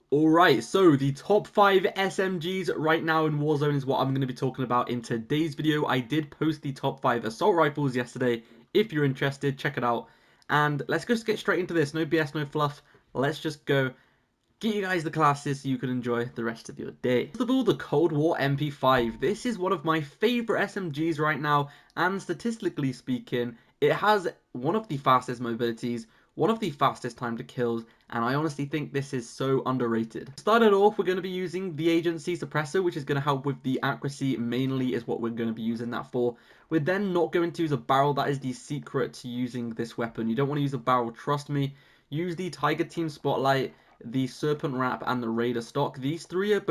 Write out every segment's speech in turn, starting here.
Alright, so the top 5 SMGs right now in Warzone is what I'm going to be talking about in today's video. I did post the top 5 assault rifles yesterday. If you're interested, check it out. And let's just get straight into this. No BS, no fluff. Let's just go get you guys the classes so you can enjoy the rest of your day. First of all, the Cold War MP5. This is one of my favourite SMGs right now, and statistically speaking, it has one of the fastest mobilities, one of the fastest time to kills, and I honestly think this is so underrated. Started off, we're going to be using the agency suppressor, which is going to help with the accuracy, mainly is what we're going to be using that for. We're then not going to use a barrel. That is the secret to using this weapon. You don't want to use a barrel, trust me. Use the Tiger Team Spotlight, the Serpent Wrap, and the Raider stock. These three are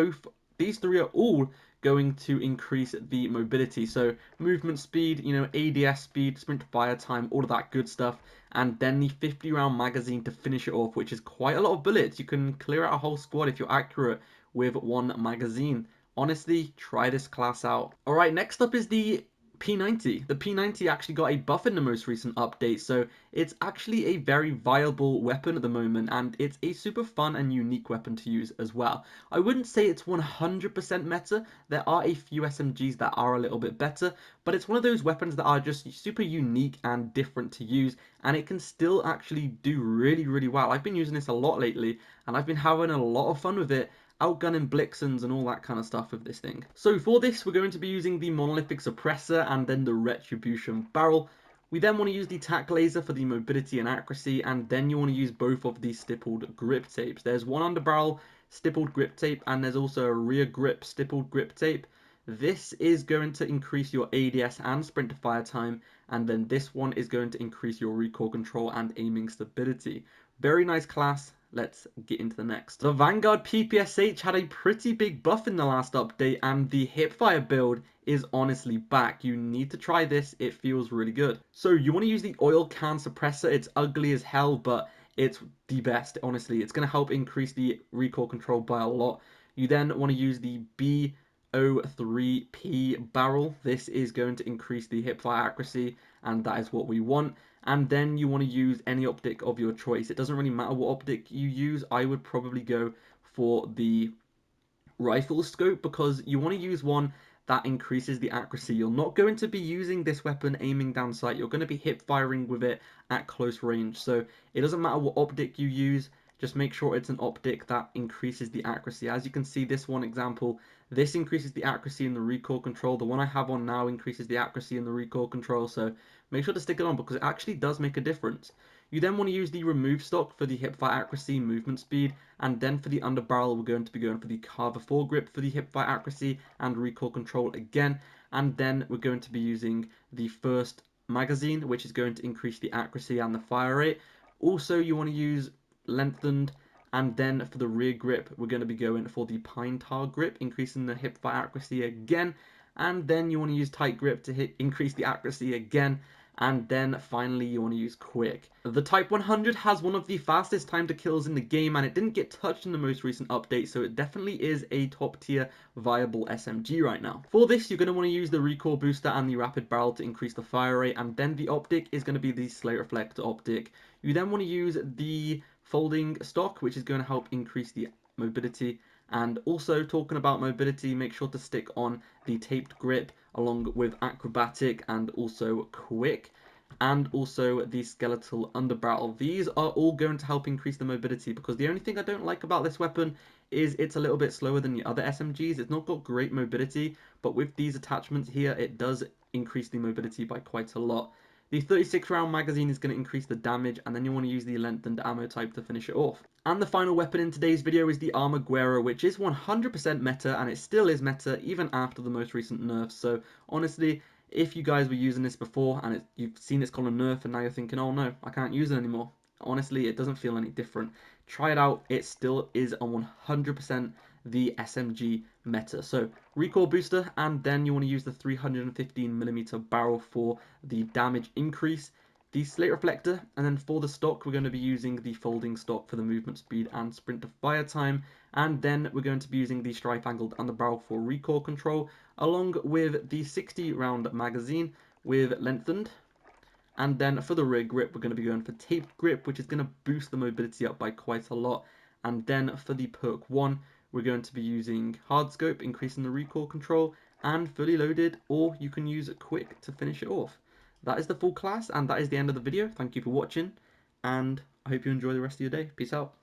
all going to increase the mobility. So movement speed, ADS speed, sprint to fire time, all of that good stuff. And then the 50 round magazine to finish it off, which is quite a lot of bullets. You can clear out a whole squad if you're accurate with one magazine. Honestly, try this class out. Alright, next up is the P90. The P90 actually got a buff in the most recent update, so it's actually a very viable weapon at the moment, and it's a super fun and unique weapon to use as well. I wouldn't say it's 100% meta. There are a few SMGs that are a little bit better, but it's one of those weapons that are just super unique and different to use, and it can still actually do really, really well. I've been using this a lot lately, and I've been having a lot of fun with it, outgunning Blixens and all that kind of stuff with this thing. So for this, we're going to be using the Monolithic Suppressor and then the Retribution Barrel. We then want to use the Tack Laser for the mobility and accuracy, and then you want to use both of these stippled grip tapes. There's one underbarrel stippled grip tape, and there's also a rear grip stippled grip tape. This is going to increase your ADS and sprint to fire time, and then this one is going to increase your recoil control and aiming stability. Very nice class. Let's get into the next. The Vanguard PPSH had a pretty big buff in the last update, and the hipfire build is honestly back. You need to try this, it feels really good. So you want to use the oil can suppressor. It's ugly as hell, but it's the best, honestly. It's going to help increase the recoil control by a lot. You then want to use the B03P barrel. This is going to increase the hipfire accuracy, and that is what we want. And then you want to use any optic of your choice. It doesn't really matter what optic you use. I would probably go for the rifle scope because you want to use one that increases the accuracy. You're not going to be using this weapon aiming down sight. You're going to be hip firing with it at close range. So it doesn't matter what optic you use. Just make sure it's an optic that increases the accuracy. As you can see, this one example, this increases the accuracy and the recoil control. The one I have on now increases the accuracy and the recoil control. So make sure to stick it on because it actually does make a difference. You then want to use the remove stock for the hipfire accuracy, movement speed, and then for the underbarrel, we're going to be going for the Carver foregrip for the hipfire accuracy and recoil control again. And then we're going to be using the first magazine, which is going to increase the accuracy and the fire rate. Also, you want to use lengthened, and then for the rear grip, we're going to be going for the pine tar grip, increasing the hipfire accuracy again. And then you want to use tight grip to increase the accuracy again. And then finally you want to use quick. The Type 100 has one of the fastest time to kills in the game, and it didn't get touched in the most recent update, so it definitely is a top tier viable SMG right now. For this, you're going to want to use the recoil booster and the rapid barrel to increase the fire rate, and then the optic is going to be the slate reflector optic. You then want to use the folding stock, which is going to help increase the mobility. And also, talking about mobility, make sure to stick on the taped grip along with acrobatic and also quick, and also the skeletal underbarrel. These are all going to help increase the mobility, because the only thing I don't like about this weapon is it's a little bit slower than the other SMGs. It's not got great mobility, but with these attachments here, it does increase the mobility by quite a lot. The 36 round magazine is going to increase the damage, and then you want to use the lengthened ammo type to finish it off. And the final weapon in today's video is the Armaguera, which is 100% meta, and it still is meta even after the most recent nerfs. So honestly, if you guys were using this before and you've seen it's called a nerf and now you're thinking, oh no, I can't use it anymore, honestly, it doesn't feel any different. Try it out, it still is a 100% the SMG meta. So recoil booster, and then you want to use the 315mm barrel for the damage increase, the slate reflector, and then for the stock we're going to be using the folding stock for the movement speed and sprint to fire time, and then we're going to be using the strife angled underbarrel for recoil control, along with the 60 round magazine with lengthened. And then for the rear grip, we're going to be going for taped grip, which is going to boost the mobility up by quite a lot. And then for the perk 1, we're going to be using hard scope, increasing the recoil control, and fully loaded, or you can use quick to finish it off. That is the full class, and that is the end of the video. Thank you for watching, and I hope you enjoy the rest of your day. Peace out.